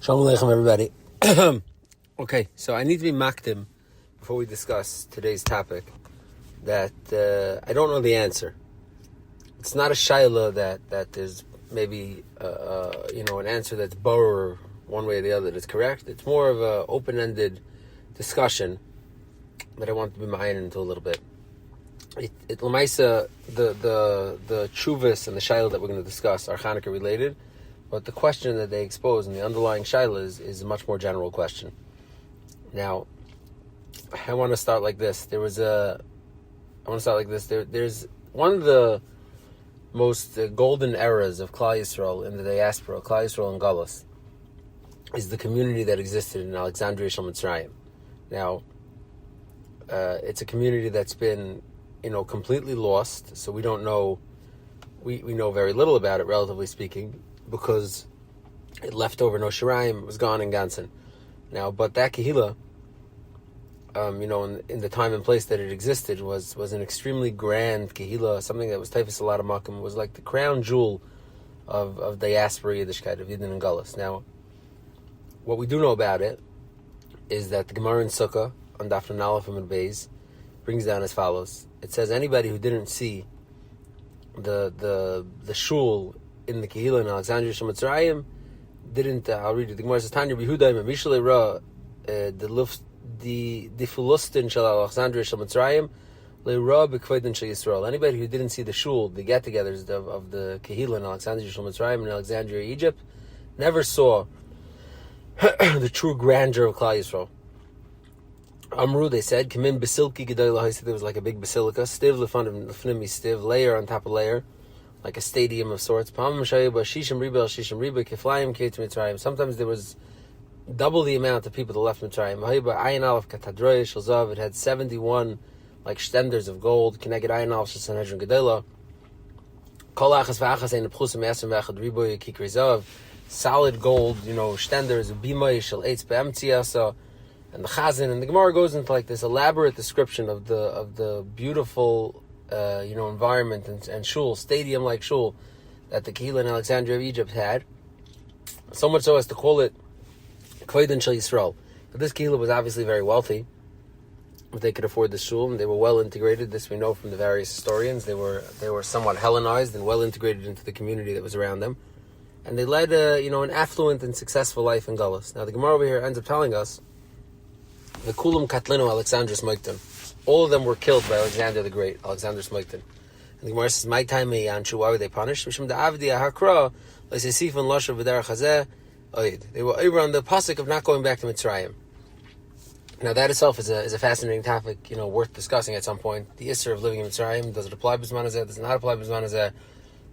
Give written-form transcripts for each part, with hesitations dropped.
Shalom Aleichem, everybody. Okay, so I need to be makdim before we discuss today's topic that I don't know the answer. It's not a shaila that is maybe an answer that's borrowed one way or the other that's correct. It's more of an open-ended discussion that I want to be ma'ayin into a little bit. It Lamaisa, the chuvas and the shaila that we're going to discuss are Hanukkah related. But the question that they expose in the underlying shaila is a much more general question. Now, I want to start like this. There's one of the most golden eras of Klal Yisrael in the diaspora, Klal Yisrael and Galus, is the community that existed in Alexandria Shel Mitzrayim. Now, it's a community that's been, completely lost. So we don't know. We know very little about it, relatively speaking, because it left over no Shirayim, was gone in Gansen. Now, but that Kehillah, in the time and place that it existed, was an extremely grand Kehillah, something that was Taifas a lot of Makim, was like the crown jewel of diaspora Yiddishkeit, of Yidden and Gullus. Now, what we do know about it is that the Gemara in Sukkah, on Daf Nun Aleph Amud Beis, brings down as follows. It says, anybody who didn't see the shul in the Kehillah in Alexandria Shel Mitzrayim didn't. I'll read it. The Gemara says, Tanya B'Yehuda Mishalei Ra the Fulustin Shel Alexandria Shel Mitzrayim LeRa B'Kveidin Shel Yisrael. Anybody who didn't see the shul, the get-togethers of the Kehillah in Alexandria Shel Mitzrayim in Alexandria, Egypt, never saw the true grandeur of Klal Yisrael. Amru, they said, Kamin Basilki Gedolah. There was like a big basilica, Stiv Lefanim Stiv, layer on top of layer, like a stadium of sorts. Sometimes there was double the amount of people that left Mitzrayim. It had 71 like shtenders of gold. Solid gold, shtenders of bimay. And the Chazan and the Gemara goes into like this elaborate description of the beautiful environment and shul, stadium-like shul that the Kehillah in Alexandria of Egypt had. So much so as to call it Kveidin Shel Yisrael. But this Kehillah was obviously very wealthy. But they could afford the shul, and they were well integrated. This we know from the various historians. They were somewhat Hellenized and well integrated into the community that was around them. And they led an affluent and successful life in Gullus. Now the Gemara over here ends up telling us the Kulam Katlinu Alexander Smikton. All of them were killed by Alexander the Great, Alexander Smikton. And the Gemara says, "My time Yanshu, why were they punished? They were over on the pasuk of not going back to Mitzrayim." Now that itself is a fascinating topic, worth discussing at some point. The Isser of living in Mitzrayim, does it apply B'zman Hazeh? Does it not apply B'zman Hazeh?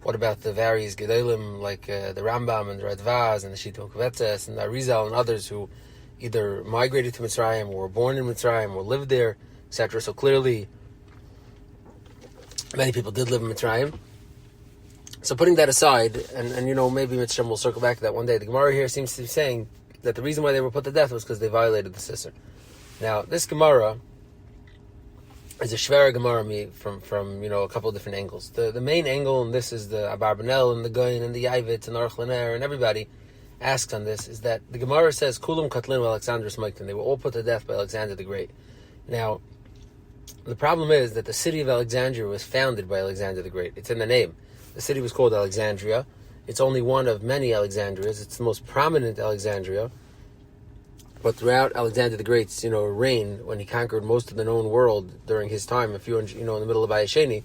What about the various Gedolim, like the Rambam and the Radvaz and the Shita Kovetzes and the Arizal and others who either migrated to Mitzrayim or were born in Mitzrayim or lived there, etc. So clearly, many people did live in Mitzrayim. So putting that aside, and maybe Mitzrayim will circle back to that one day, the Gemara here seems to be saying that the reason why they were put to death was because they violated the Sisser. Now, this Gemara is a Shvera Gemara from a couple of different angles. The main angle, and this is the Abarbanel and the Goyin and the Yavitz and Aruch Laner and everybody asks on this, is that the Gemara says Kulam Katlin Alexander Smikton. They were all put to death by Alexander the Great. Now, the problem is that the city of Alexandria was founded by Alexander the Great. It's in the name. The city was called Alexandria. It's only one of many Alexandrias. It's the most prominent Alexandria. But throughout Alexander the Great's, reign, when he conquered most of the known world during his time, in the middle of Ayasheni,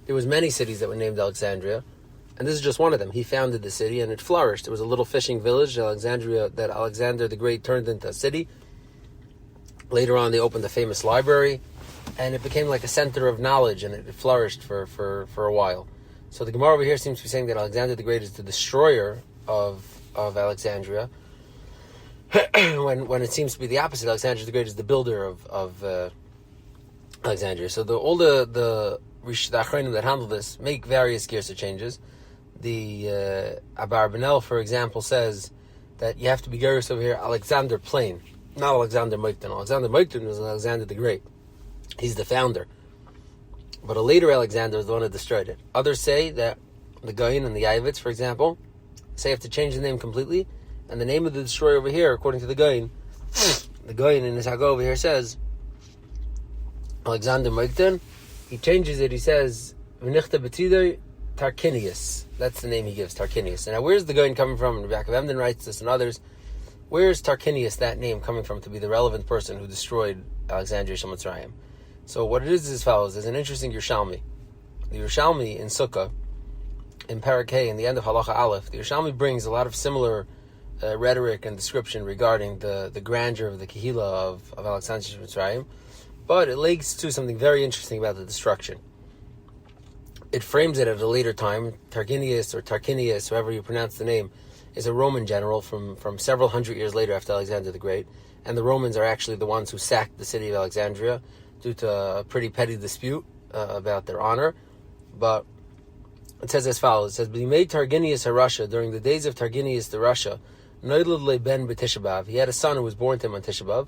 there was many cities that were named Alexandria. And this is just one of them. He founded the city and it flourished. It was a little fishing village, Alexandria, that Alexander the Great turned into a city. Later on, they opened a famous library, and it became like a center of knowledge, and it flourished for a while. So the Gemara over here seems to be saying that Alexander the Great is the destroyer of Alexandria, when it seems to be the opposite. Alexander the Great is the builder of Alexandria. So all the Achronim that handle this make various Girsa changes. The Abarbanel, for example, says that you have to be Gerus over here Alexander Plain, not Alexander Moikton. Alexander Moikton was Alexander the Great. He's the founder. But a later Alexander is the one who destroyed it. Others say that the Goyin and the Yavitz, for example, say you have to change the name completely And the name of the destroyer over here, according to the Gaon in his Haggadah over here says, Alexander Mogden, he changes it, he says, V'nichta b'tidoi Tarquinius. That's the name he gives, Tarquinius. And now where's the Gaon coming from? And Rebbe Yaakov Emden writes this and others. Where's Tarquinius, that name, coming from to be the relevant person who destroyed Alexandria Shel Mitzrayim? So what it is as follows. There's an interesting Yerushalmi. The Yerushalmi in Sukkah, in Parak Hay, in the end of Halacha Aleph, the Yerushalmi brings a lot of similar rhetoric and description regarding the grandeur of the Kehillah of Alexandria Shel Mitzrayim, but it leads to something very interesting about the destruction. It frames it at a later time. Tarquinius or Tarquinius, however you pronounce the name, is a Roman general from several hundred years later after Alexander the Great, and the Romans are actually the ones who sacked the city of Alexandria due to a pretty petty dispute about their honor. But it says as follows. It says, "He made Tarquinius a Russia during the days of Tarquinius the Russia. Noilad ben b'Tisha B'Av. He had a son who was born to him on Tisha B'Av.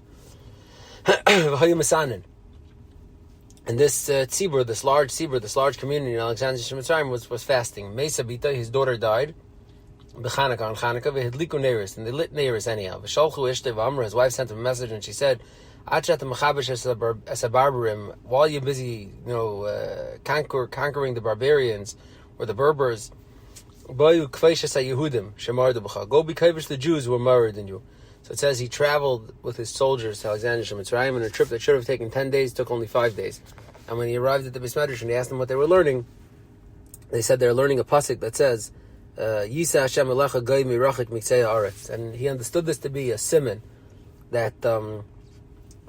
And this tzibur, this large community in Alexandria Shel Mitzrayim was fasting. Mesa Bita, his daughter died. B'Chanukah on Chanukah, v'hidliku neiros, and they lit neiros anyhow. V'sholchu ishtei v'amra, his wife sent him a message, and she said, Achat mechabesh es barbarim, while you're busy, conquering the barbarians or the Berbers, bayu kveishes haYehudim shemardu b'cha. Go be kavish the Jews who were married in you. So it says he traveled with his soldiers to Alexandria Shel Mitzrayim, and a trip that should have taken 10 days took only 5 days. And when he arrived at the Beis Medrash and he asked them what they were learning, they said they're learning a pasuk that says, Yisa Hashem Elecha Goy Mirachik Miksei Haaretz. And he understood this to be a siman that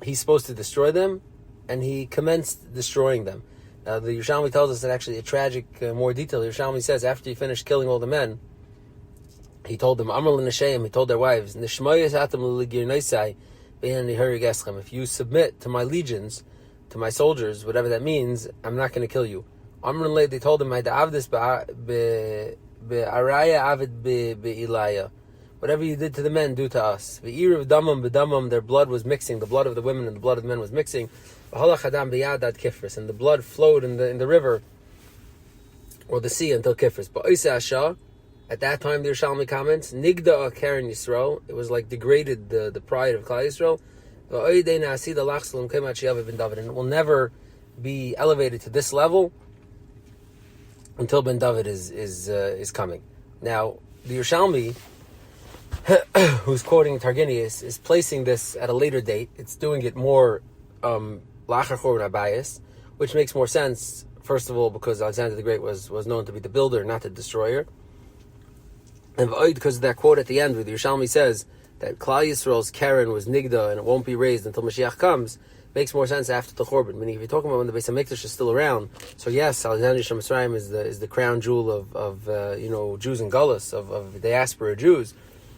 he's supposed to destroy them, and he commenced destroying them. Now the Yerushalmi tells us that actually a tragic, more detail. The Yerushalmi says after he finished killing all the men, he told them, Amar l'nashayim, he told their wives, Nishmoyes atam l'girnoisai b'hen nihari geschem. If you submit to my legions, to my soldiers, whatever that means, I'm not going to kill you. Amar l'nei, they told him, Avdis be'araya avid be'ilaya. Whatever you did to the men, do to us. Ve'irav damam b'damam, their blood was mixing, the blood of the women and the blood of the men was mixing. V'halach adam b'yad ad kifris, and the blood flowed in the river, or the sea until Kifris. But Oiseh Ashah, at that time, the Yerushalmi comments, Nigda Karen Yisrael, it was like degraded the pride of Klal Yisrael, and it will never be elevated to this level until Ben David is coming. Now, the Yerushalmi, who's quoting Tarquinius, is placing this at a later date. It's doing it more Lachar Chorban HaBayis, which makes more sense, first of all, because Alexander the Great was known to be the builder, not the destroyer. And because of that quote at the end, where the Yerushalmi says that Klal Yisrael's Karen was Nigda and it won't be raised until Mashiach comes, makes more sense after the Chorban. Meaning, if you're talking about when the Beis HaMikdash is still around, so yes, Alexandria Shel Mitzrayim is the crown jewel of Jews and Gullus, of diaspora Jews,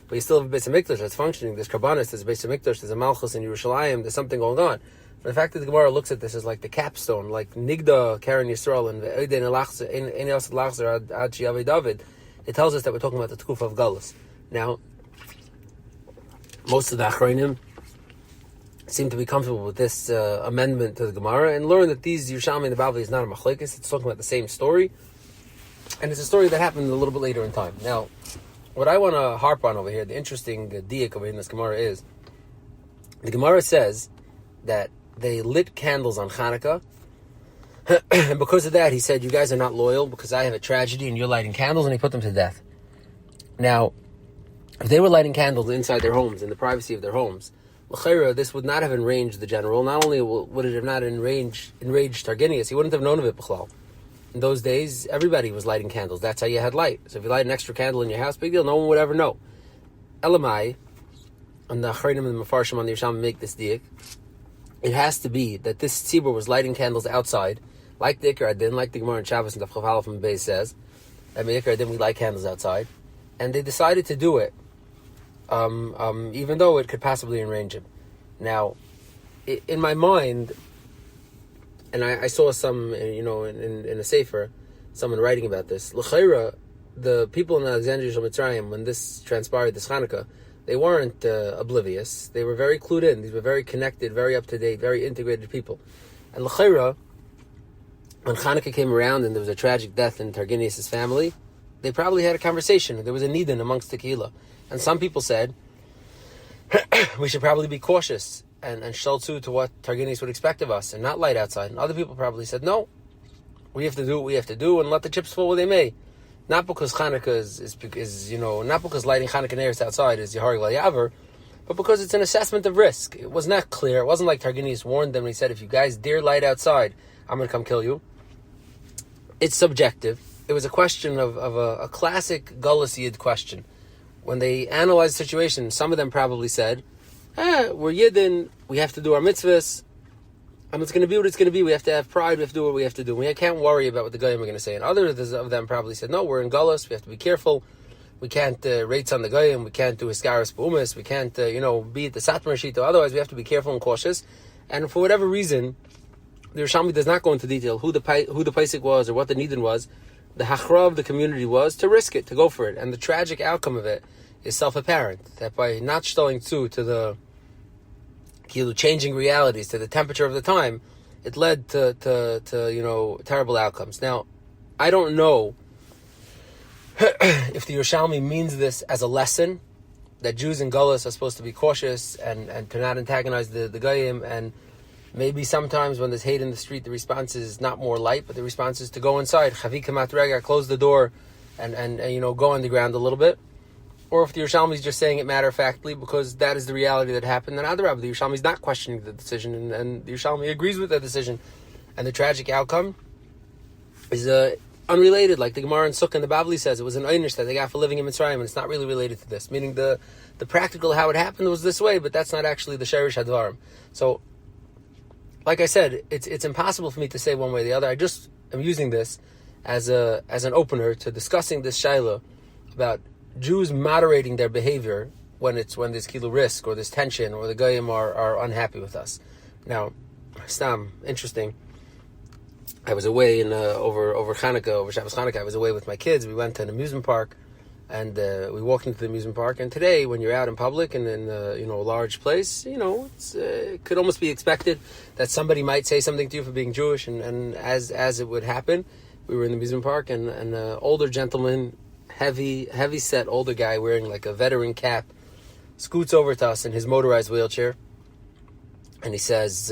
but you still have a Beis HaMikdash that's functioning. There's Karbanis, there's a Beis HaMikdash, there's a Malchus in Yerushalayim, there's something going on. But the fact that the Gemara looks at this as like the capstone, like Nigda, Karen Yisrael, and Eidei Lachzer Ad Sheyaveh David, it tells us that we're talking about the Tkufa of Gullus. Now, most of the Achronim seem to be comfortable with this amendment to the Gemara and learn that these Yerushalmi and the Bavli is not a machlekes. It's talking about the same story, and it's a story that happened a little bit later in time. Now, what I want to harp on over here, the interesting diak over here in this Gemara is, the Gemara says that they lit candles on Chanukah, and because of that, he said, you guys are not loyal because I have a tragedy and you're lighting candles, and he put them to death. Now, if they were lighting candles inside their homes, in the privacy of their homes, l'chayra, this would not have enraged the general. Not only would it have not enraged Tarquinius, he wouldn't have known of it b'chlal. In those days, everybody was lighting candles. That's how you had light. So if you light an extra candle in your house, big deal, no one would ever know. Elamai, and the Achronim and the Mefarshim on the Yerushalmi make this diak, it has to be that this tzibur was lighting candles outside, like the Ikar Adin, like the Gemara in Shabbos and the Chav Halaf from Beis says. I mean, Ikar Adin, we light candles outside. And they decided to do it, even though it could possibly enrage him. Now, in my mind, and I saw some, in a sefer, someone writing about this. L'chayra, the people in Alexandria Shel Mitzrayim, when this transpired, this Chanukah, they weren't oblivious. They were very clued in. These were very connected, very up to date, very integrated people. And l'chayra, when Chanukah came around and there was a tragic death in Tarquinius' family, they probably had a conversation. There was a nidin amongst the Kehillah. And some people said we should probably be cautious and shaltzu to what Targinis would expect of us and not light outside. And other people probably said, no, we have to do what we have to do and let the chips fall where they may. Not because Hanukkah is not because lighting Hanukkah neiros outside is Yahari Yaver, but because it's an assessment of risk. It was not clear. It wasn't like Targinis warned them and he said, if you guys dare light outside, I'm going to come kill you. It's subjective. It was a question of a classic Gullus Yid question. When they analyzed the situation, some of them probably said, we're Yidden, we have to do our mitzvahs, and it's going to be what it's going to be. We have to have pride, we have to do what we have to do. We can't worry about what the Goyim are going to say. And others of them probably said, no, we're in Gullus, we have to be careful. We can't rates on the Goyim, we can't do Hiskaris B'umis, we can't, be at the Satmar Shito. Otherwise, we have to be careful and cautious. And for whatever reason, the Yerushalmi does not go into detail who the Paisik was or what the Nidin was. The Hachra of the community was to risk it, to go for it. And the tragic outcome of it is self-apparent, that by not showing to the changing realities, to the temperature of the time, it led to terrible outcomes. Now, I don't know if the Yerushalmi means this as a lesson, that Jews in Gullus are supposed to be cautious and to not antagonize the Goyim, and maybe sometimes when there's hate in the street, the response is not more light, but the response is to go inside, Chavika Matrega, close the door, and go on the ground a little bit. Or if the Yerushalmi is just saying it matter-of-factly because that is the reality that happened, then Adarab, the Yerushalmi is not questioning the decision, and the Yerushalmi agrees with the decision. And the tragic outcome is unrelated. Like the Gemara in Sukkah and the Bavli says, it was an einish that they got for living in Mitzrayim, and it's not really related to this. Meaning the practical how it happened was this way, but that's not actually the Sherish Hadvarim. So, like I said, it's impossible for me to say one way or the other. I just am using this as an opener to discussing this shaila about Jews moderating their behavior when there's kilo risk or there's tension or the Goyim are unhappy with us. Now, Stam, interesting. I was away in over Chanukah, over Shabbos Chanukah. I was away with my kids. We went to an amusement park, and we walked into the amusement park. And today, when you're out in public and in a large place, it could almost be expected that somebody might say something to you for being Jewish. And as it would happen, we were in the amusement park, and an older gentleman, heavy set older guy wearing like a veteran cap, scoots over to us in his motorized wheelchair, and he says,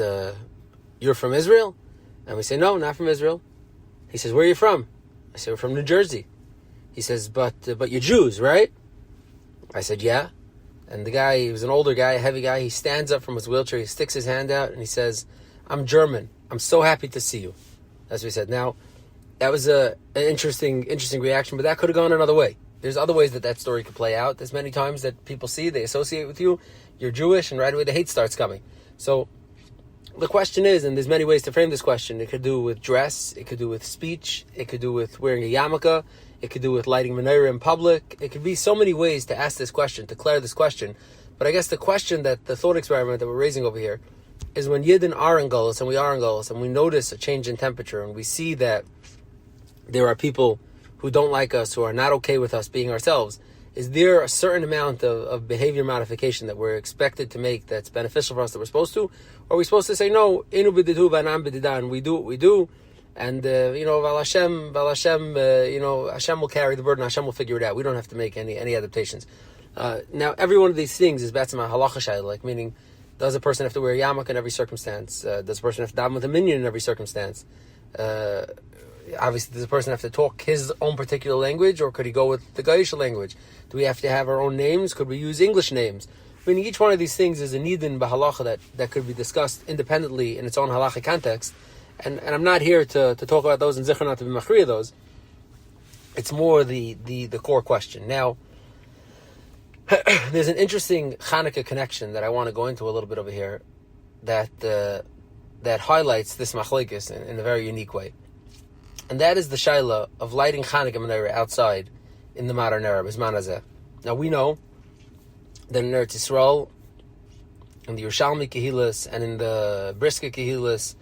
"You're from Israel?" And we say, "No, not from Israel." He says, "Where are you from?" I say, "We're from New Jersey." He says, but you're Jews, right?" I said, "Yeah." And the guy, he was an older guy, a heavy guy, he stands up from his wheelchair, he sticks his hand out, and he says, "I'm German. I'm so happy to see you." That's what he said. Now, that was an interesting reaction, but that could have gone another way. There's other ways that story could play out. There's many times that people see, they associate with you, you're Jewish, and right away the hate starts coming. So the question is, and there's many ways to frame this question, it could do with dress, it could do with speech, it could do with wearing a yarmulke, it could do with lighting menorah in public. It could be so many ways to ask this question, to declare this question. But I guess the question that the thought experiment that we're raising over here is when Yidden are in Gullus, and we are in Gullus, and we notice a change in temperature, and we see that there are people who don't like us, who are not okay with us being ourselves, is there a certain amount of behavior modification that we're expected to make that's beneficial for us that we're supposed to? Or are we supposed to say, no, inu b'didu v'anam b'didan, we do what we do, and, Val Hashem, Hashem will carry the burden, Hashem will figure it out. We don't have to make any adaptations. Now, every one of these things is batzma halacha shayla, like meaning, does a person have to wear a yarmulke in every circumstance? Does a person have to daven with a minyan in every circumstance? Obviously, does a person have to talk his own particular language, or could he go with the Gaisha language? Do we have to have our own names? Could we use English names? Meaning each one of these things is a nidin b'halacha that could be discussed independently in its own halacha context. And I'm not here to talk about those and zichron not to be machriya those. It's more the core question. Now, there's an interesting Chanukah connection that I want to go into a little bit over here that highlights this machlekes in a very unique way. And that is the shaila of lighting Chanukah menorah outside in the modern era, Bisman Hazeh. Now we know that in Eretz Yisrael, in the Yerushalmi Kehilas, and in the Briska Kehilas,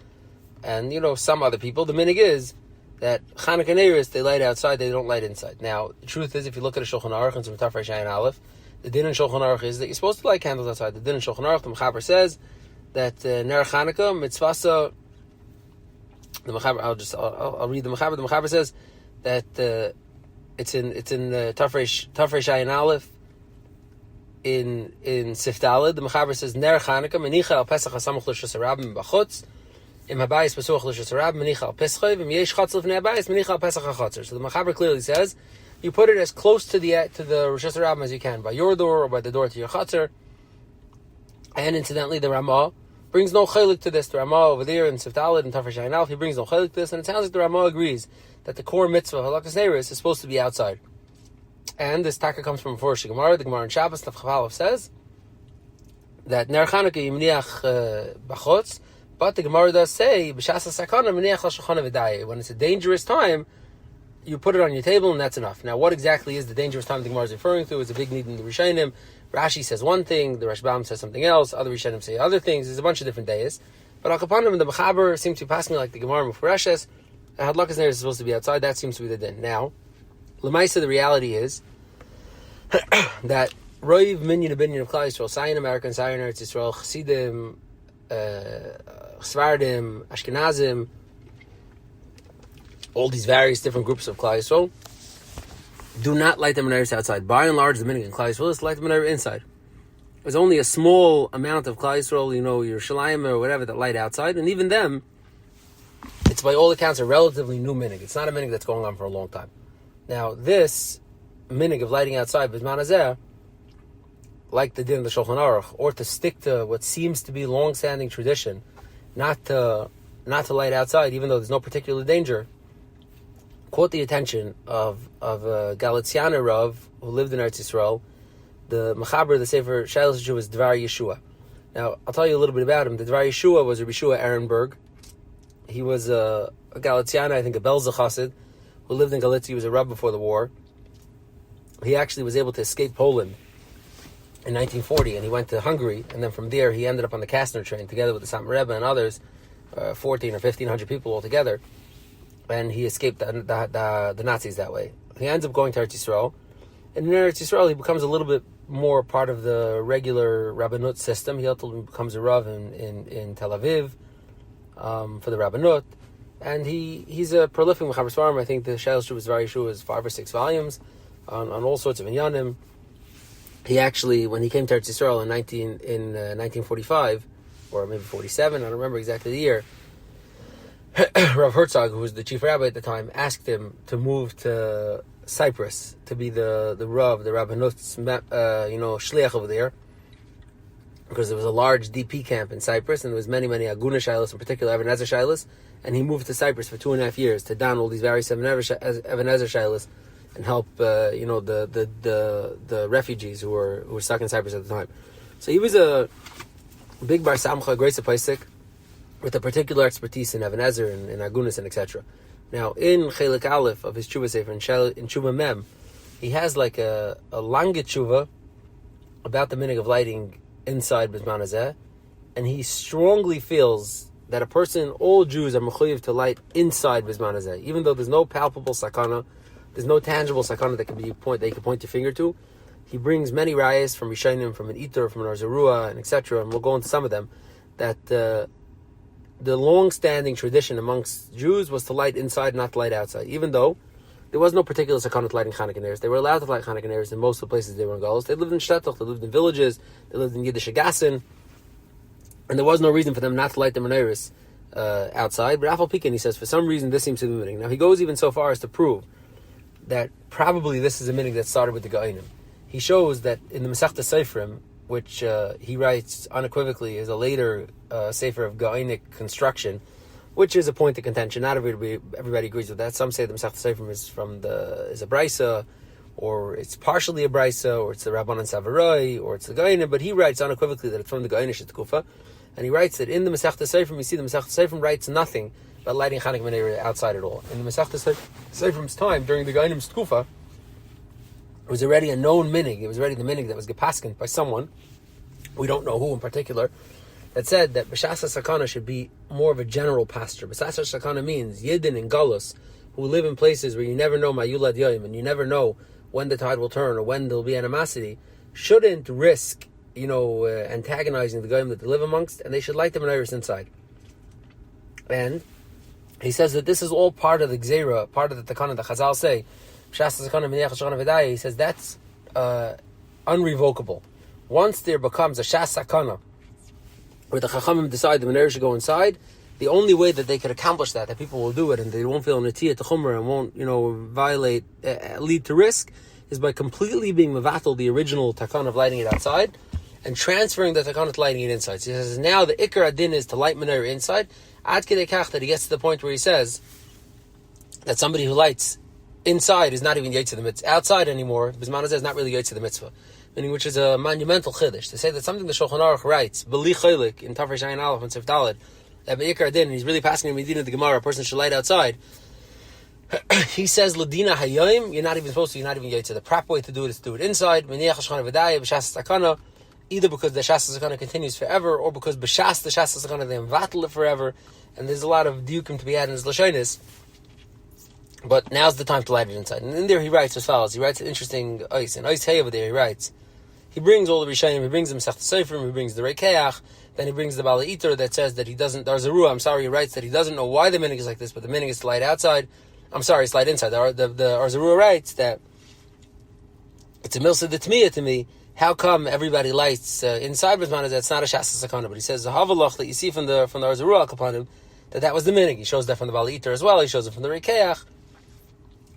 and some other people, the minig is that Chanukah neiros, they light outside, they don't light inside. Now, the truth is, if you look at a Shulchan Aruch and some Tafresh Ayin Aleph, the din in Shulchan Aruch is that you're supposed to light candles outside. The din in Shulchan Aruch, the Mechaber says that Ner Chanukah mitzvasa. The Mechaber, I'll read the Mechaber. The Mechaber says that it's in Tafresh Ayin Aleph in Siftalid, the Mechaber says Ner Chanukah menicha al Pesach hasamuch l'shus harabim b'chutz. Im habayis pesuach l'shus harabim menicha al Pesach. Im yesh chatzel v'nei habayis menicha al Pesach hachatzer. So the Mechaber clearly says you put it as close to the Rosh Hashanah as you can, by your door or by the door to your chatzar. And incidentally, the Ramah brings no chaylik to this. The Ramah over there in Siftalid and Tafresh Ayin Aleph, he brings no chaylik to this, and it sounds like the Ramah agrees that the core mitzvah of Halakas Neiris is supposed to be outside. And this taka comes from Mefurish Gemara. The Gemara in Shabbos Taf Chaf Aleph says that Ner Chanukah yimniach b'chutz, but the Gemara does say b'shas sakana miniach al shulchan v'dayeh. When it's a dangerous time, you put it on your table and that's enough. Now, what exactly is the dangerous time the Gemara is referring to? It's a big need in the Rishonim. Rashi says one thing, the Rashbam says something else, other Rishonim say other things. There's a bunch of different days. But Al Kapanim and the Mechaber seem to be passing like the Gemara Mefureshes. Hadlakas Neiris is supposed to be outside. That seems to be the din. Now, L'maisa, the reality is that Roiv Minyan Abinyan of Klal Yisrael, Sayin American, Sayin Eretz Yisrael, Chassidim, Svardim, Ashkenazim, all these various different groups of Klal Yisrael do not light the menorahs outside. By and large, the minhag in Klal Yisrael is to light the menorah inside. There's only a small amount of Klal Yisrael, your Shalayim or whatever, that light outside, and even them, it's by all accounts a relatively new minhag. It's not a minhag that's going on for a long time. Now, this minhag of lighting outside, B'zman hazeh, like the din of the Shulchan Aruch, or to stick to what seems to be long-standing tradition, not to light outside, even though there's no particular danger, caught the attention of a Galiciana Rav who lived in Eretz Yisrael. The Mechaber, the Sefer Shailas Yeshua, was Dvar Yeshua. Now, I'll tell you a little bit about him. The Dvar Yeshua was Rabbi Yeshua Ehrenberg. He was a Galiciana, I think a Belzer Chassid, who lived in Galicia. He was a Rav before the war. He actually was able to escape Poland in 1940, and he went to Hungary, and then from there he ended up on the Kastner train together with the Satmar Rebbe and others, 14 or 1,500 people altogether. And he escaped the Nazis that way. He ends up going to Eretz Yisrael. And in Eretz Yisrael, he becomes a little bit more part of the regular Rabbanut system. He ultimately becomes a Rav in Tel Aviv for the Rabbanut. And he's a prolific Mechaber Svarim. I think the Shailas Dvar Yeshua is 5 or 6 volumes on all sorts of inyanim. He actually, when he came to Eretz Yisrael in 1945, or maybe 47, I don't remember exactly the year, Rav Herzog, who was the chief rabbi at the time, asked him to move to Cyprus to be the Rav, the Rabbanut's shliach over there, because there was a large DP camp in Cyprus, and there was many Aguna Shilas, in particular Even Ezer Shilas, and he moved to Cyprus for 2.5 years to don all these various Even Ezer Shilas and help the refugees who were stuck in Cyprus at the time. So he was a big Bar Samcha, great Paisik, with a particular expertise in Even Ezer and in Agunas and etc. Now, in Chelik Aleph of his Tshuva Sefer, in Tshuva Mem, he has like a lange Tshuva about the minhag of lighting inside B'zman hazeh, and he strongly feels that all Jews are mechuyev to light inside B'zman hazeh, even though there's no palpable sakana, there's no tangible sakana that you can point your finger to. He brings many rayas from Rishonim, from an Itur, from an Arzarua, and etc., and we'll go into some of them, that the long-standing tradition amongst Jews was to light inside, not to light outside. Even though there was no particular sakana to lighting Chanukah neiros, they were allowed to light Chanukah neiros in most of the places they were in Galus. They lived in Shtetoch, they lived in villages, they lived in Yiddish Agassin, and there was no reason for them not to light the menorahs outside. But Afal Pikin, he says, for some reason this seems to be minhag. Now he goes even so far as to prove that probably this is a minhag that started with the Gaonim. He shows that in the Masechta Seifrim, which he writes unequivocally is a later sefer of Gaonic construction, which is a point of contention. Not everybody agrees with that. Some say the Masechta Seifrim is a brisa, or it's partially a brisa, or it's the Rabbanan Savaroi, or it's the Gaonim. But he writes unequivocally that it's from the Gaonish Kufa, and he writes that in the Masechta Seifrim, you see the Masechta Seifrim writes nothing about lighting Chanukah menorah outside at all. In the Masechta Seifrim's time, during the Gaonim's Kufa, it was already a known minhag. It was already the minhag that was gepaskent by someone, we don't know who in particular, that said that B'shas HaSakana should be more of a general pasture. B'shas HaSakana means Yidden and Galus, who live in places where you never know Mayulad Yoyim, and you never know when the tide will turn or when there'll be animosity, shouldn't risk, antagonizing the Goyim that they live amongst, and they should light the menorahs inside. And he says that this is all part of the Gzeira, part of the Takana, the Chazal say, he says that's unrevocable. once there becomes a shas sakana, where the chachamim decide the menorah should go inside, the only way that they could accomplish that people will do it and they won't feel natiyah to chumrah and won't, violate, lead to risk, is by completely being mevatel the original takana of lighting it outside and transferring the takana to lighting it inside. So he says now the ikar adin is to light menorah inside, ad kedei kach that he gets to the point where he says that somebody who lights inside is not even yotze the mitzvah. Outside anymore, Bismana says not really yotze the mitzvah. Meaning, which is a monumental chiddush. To say that something the Shulchan Aruch writes, B'li Cholik, in Tafresh Ayin Aleph and Sef Daled, that Be'ikar Adin, and he's really passing in Medina the Gemara, a person should light outside. He says, Ladina Hayoim, you're not even yotze. The proper way to do it is to do it inside. Meniach Hashchana V'daya, B'shas Sakana, either because the Shas Sakana continues forever, or because B'shas the Shas Sakana, they invatel it forever, and there's a lot of diukim to be had in his Lashonis. But now's the time to light it inside. And in there he writes as follows. He writes an interesting ice. In Ice Hay over there he writes, he brings all the Rishayim, he brings the Masech Seifrim, he brings the Reikeach, then he brings the Bala Iter that says that he doesn't, there's a Ruah, I'm sorry, he writes that he doesn't know why the minig is like this, but the minig is to light outside. I'm sorry, it's light inside. The Arzarua writes that it's a milsa de Tmiya to me. How come everybody lights inside Bismana? That's not a Shas Sakana. But he says the Havalach that you see from the Arzarua upon him, that was the minig. He shows that from the Bala Iter as well. He shows it from the Reikeach.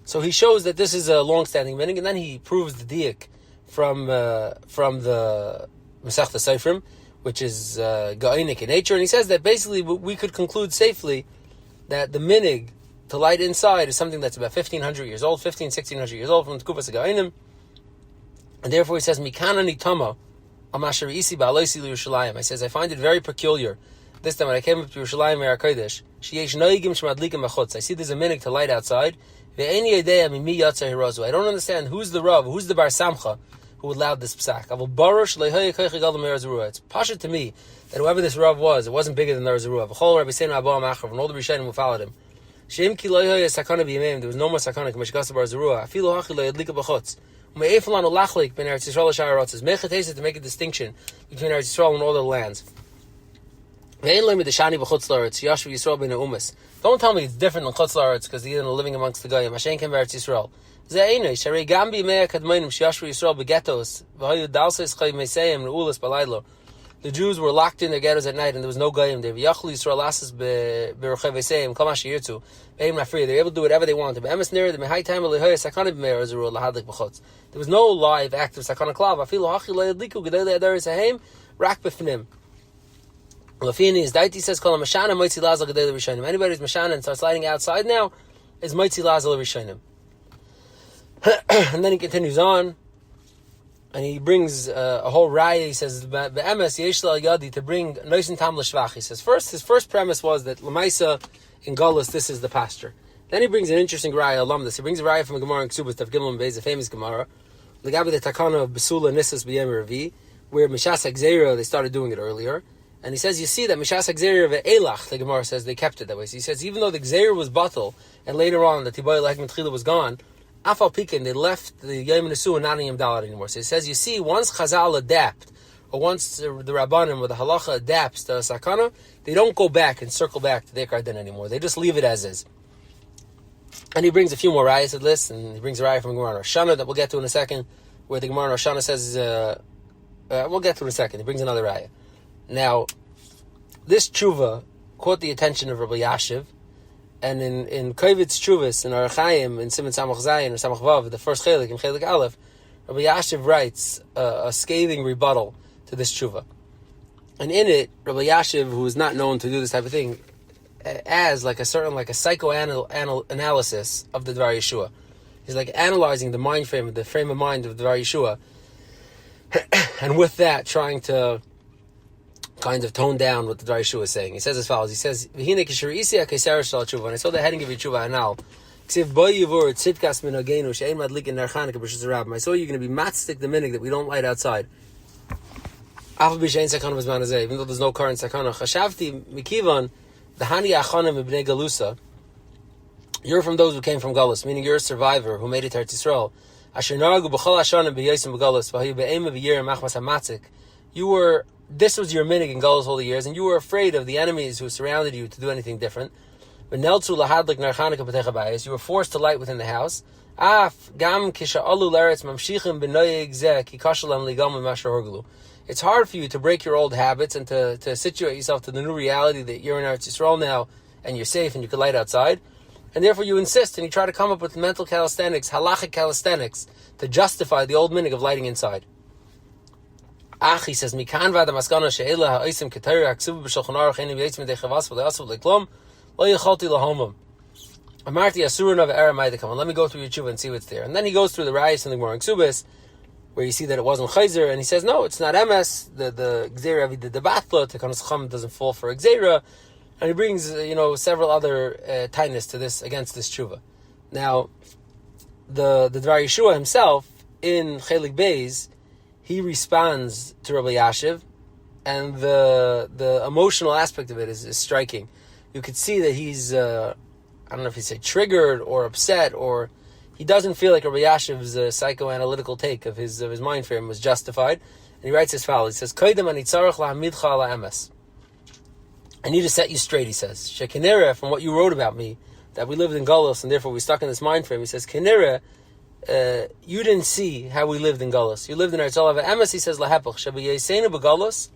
So he shows that this is a long-standing minig, and then he proves the diak from the Masechta Seifrim, which is ga'inik in nature, and he says that basically we could conclude safely that the minig to light inside is something that's about 1,500 years old, 1,600 years old from Tkufas Ga'inim, and therefore he says Mikana Nitama Amashar Isi Ba'aloisi Yerushalayim. I says I find it very peculiar. This time when I came up to Yerushalayim Eir HaKodesh, Sheyesh Noigim Shmadlikim B'chutz. I see there's a minig to light outside. I don't understand who's the Rav, who's the Bar Samcha who allowed this psak. It's pasha to me that whoever this Rav was, it wasn't bigger than the Arzarua. And all the Rishonim who followed him. There was no more sakana. To make a distinction between Eretz Yisrael and all the lands. Don't tell me it's different than Chutz La'aretz because they're living amongst the Goyim. Hashem came to Eretz Yisrael. The Jews were locked in their ghettos at night and there was no Goyim there. They were able to do whatever they wanted. There was no live active sakana klav. Lafini is Daiti says, "Kol Mashana Moitzi Lazal Gedei Rishonim." Anybody who's Mashana and starts lighting outside now is Moitzi Lazal Rishonim. And then he continues on, and he brings a whole raya. He says, "Be'emes yesh la yadi to bring noisin tam l'shvach." He says, his first premise was that Lamaisa in Galus this is the pasture. Then he brings an interesting raya alumnus. He brings a raya from a Gemara in Ksubas Tav Gimel Beis, a famous Gemara, the Gabi the Takana of Besula Nisas B'Yem Ravi, where Mishas Hagzera they started doing it earlier. And he says, you see that Mishas Hagzera ve'elach, the Gemara says, they kept it that way. So he says, even though the Gzera was batal, and later on the Tiboy Lehek Tchila was gone, Afal Pikin, they left the Yom Nesu and not Yom Dalet anymore. So he says, you see, once Chazal adapt, or once the Rabbanim or the Halacha adapts to Sakana, they don't go back and circle back to the Ikar Din anymore. They just leave it as is. And he brings a few more rayas to this, and he brings a raya from Gemara Rosh Hashanah that we'll get to in a second, where the Gemara Rosh Hashanah says, we'll get to in a second. He brings another raya. Now, this tshuva caught the attention of Rabbi Yashiv, and in Kovitz Tshuvas, in Orach Chaim, in Siman Samach Zayin, or Samach Vav, the first Chelik, in Chelik Aleph, Rabbi Yashiv writes a scathing rebuttal to this tshuva. And in it, Rabbi Yashiv, who is not known to do this type of thing, as like a psychoanalysis of the Dvar Yeshua. He's like analyzing the mind frame, the frame of mind of the Dvar Yeshua, and with that, trying to kind of tone down what the Dvar Yeshua is saying. He says as follows. He says, when I saw the heading of Yeshuva Anal, I saw you're going to be matzdik the minig that we don't light outside. Even though there's no current sakana. Chashavti mikivan the hani achanim ibnei galusa. You're from those who came from Galus, meaning you're a survivor who made it to Eretz Yisrael. This was your minig in Galus all the years, and you were afraid of the enemies who surrounded you to do anything different. You were forced to light within the house. Af gam kisha'alu l'eretz mamshichim b'noyeg zeh ki kashalam ligam m'masher horglu. It's hard for you to break your old habits and to situate yourself to the new reality that you're in Eretz Yisrael now and you're safe and you can light outside. And therefore you insist and you try to come up with mental calisthenics, halachic calisthenics, to justify the old minig of lighting inside. Ach, he says, Mikan v'ad ha'maskana she'ela ha'osim k'tayr ha'ksubu b'shulchan aruch enim v'yetzim v'dei chavas v'lei asav v'lei klom lo yichalti lahomam. Amarti asurun of eramai come on, let me go through your tshuva and see what's there. And then he goes through the rayos and the Gemara in Ksubis, where you see that it wasn't chayzer, and he says, no, it's not emes, the gzeira avi the batla, tekanos chacham doesn't fall for a gzeira, and he brings, several other tightness to this, against this tshuva. Now, the Dvar Yeshua himself, in Chelik Beis, he responds to Rabbi Yashiv, and the emotional aspect of it is striking. You could see that he's, I don't know if he'd say triggered or upset, or he doesn't feel like Rabbi Yashiv's psychoanalytical take of his mind frame was justified. And he writes as follows. He says, Koydem ani tzarech la'amidcha ala emes. I need to set you straight, he says. Shekinera, from what you wrote about me, that we lived in Galus and therefore we stuck in this mind frame. He says, Kinera, you didn't see how we lived in Galus. You lived in Eretz Yisrael. Emes, he says, lahepach, shebeyeseinu begalus,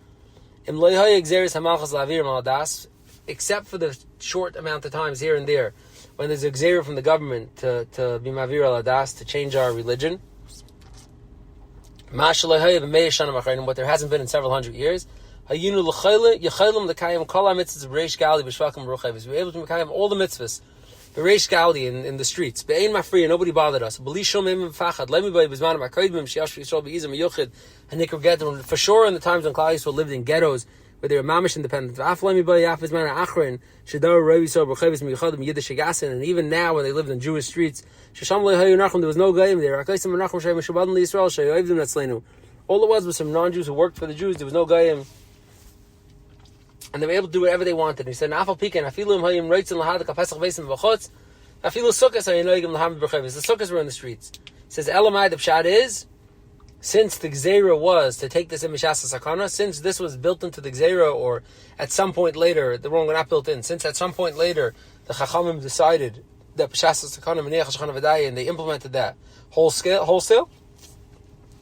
im lo yehaya gzeres hamalchus la'avir maladas, except for the short amount of times here and there, when there's a gzeira from the government to be mavir aladas, to change our religion. What there hasn't been in several hundred years. We were able to Mekayim all the mitzvahs, Bereish Gali in the streets. Be'ein mafri, and nobody bothered us. For sure, in the times when Klal Yisrael lived in ghettos, where they were mamish independent. And even now, when they lived in Jewish streets, there was no goyim there. All it was some non-Jews who worked for the Jews. There was no goyim. And they were able to do whatever they wanted. He said, the sukkahs were in the streets. He says, Elamai, the pshat is, since the Gzeira was to take this in Mishasa Sakana, since this was built into the Gzeira, or at some point later, the wrong one not built in, since at some point later, the Chachamim decided that Mishasa Sakana, Menech HaShachana V'daya, and they implemented that wholesale,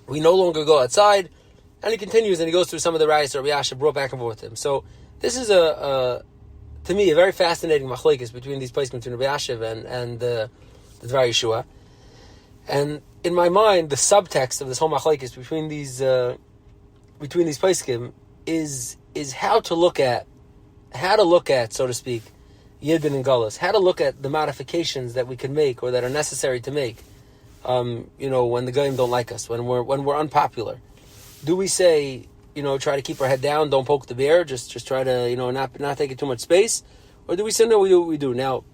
we no longer go outside. And he continues, and he goes through some of the rayos that Rabbi Yasha brought back and forth with him. So, this is to me, a very fascinating machlokes between these placements between Rabbi Yashiv and the Dvar Yeshua. And in my mind, the subtext of this whole machlokes between these poskim is how to look at, so to speak, Yidden and Gullus, how to look at the modifications that we can make or that are necessary to make. When the goyim don't like us, when we're unpopular. Do we say, try to keep our head down, don't poke the bear, just try to, not take it too much space? Or do we say, no, we do what we do? Now,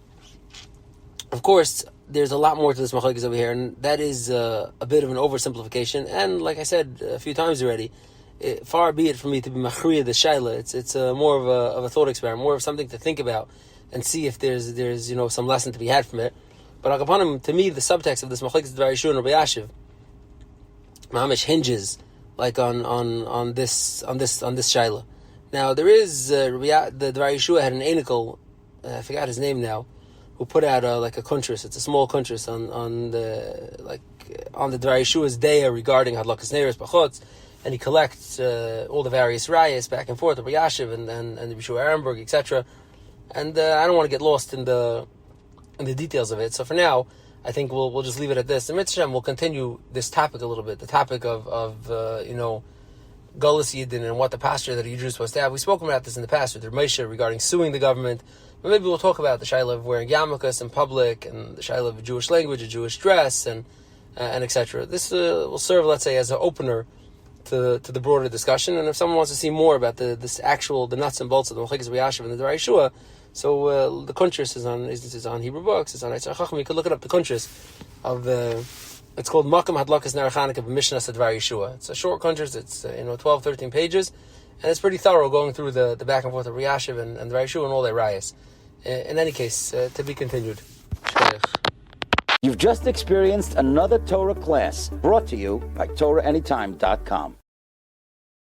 of course, there's a lot more to this machlokes over here, and that is a bit of an oversimplification. And like I said a few times already, far be it from me to be machriya the shaila. It's more of a thought experiment, more of something to think about and see if there's some lesson to be had from it. But Akapanim, to me, the subtext of this machlokes Dvar Yeshua and Rabbi Yashiv, mamish hinges like on this shaila. Now there is the Dvar Yeshua had an anikel, I forgot his name now, who put out a kuntris. It's a small kuntris on the Dvar Yeshua's day regarding hadlakas neiros bachotz, and he collects all the various rayos back and forth of Rabbi Yashiv and the Yeshua Ehrenberg, etc. And I don't want to get lost in the details of it. So for now, I think we'll just leave it at this. The Mitzvah will continue this topic a little bit, the topic of Gullus Yidden and what the posture that a Jew is supposed to have. We've spoken about this in the past with Ramesha regarding suing the government, but maybe we'll talk about the shaila of wearing yarmulkes in public and the shaila of Jewish language, a Jewish dress, and etc. This will serve, let's say, as an opener to the broader discussion. And if someone wants to see more about the nuts and bolts of the Machlokes Rabbi Yashiv and the Dvar Yeshua, so the kuntris is on Hebrew books. It's on Eitzar Chacham. You could look it up. The kuntris of it's called Makam Hadlakas Ner Chanukah B'Mishnah Dvar Yeshua. It's a short kuntris. It's 12, 13 pages, and it's pretty thorough, going through the back and forth of Rabbi Yashiv and Dvar Yeshua and all their rayos. In any case, to be continued. You've just experienced another Torah class brought to you by TorahAnytime.com.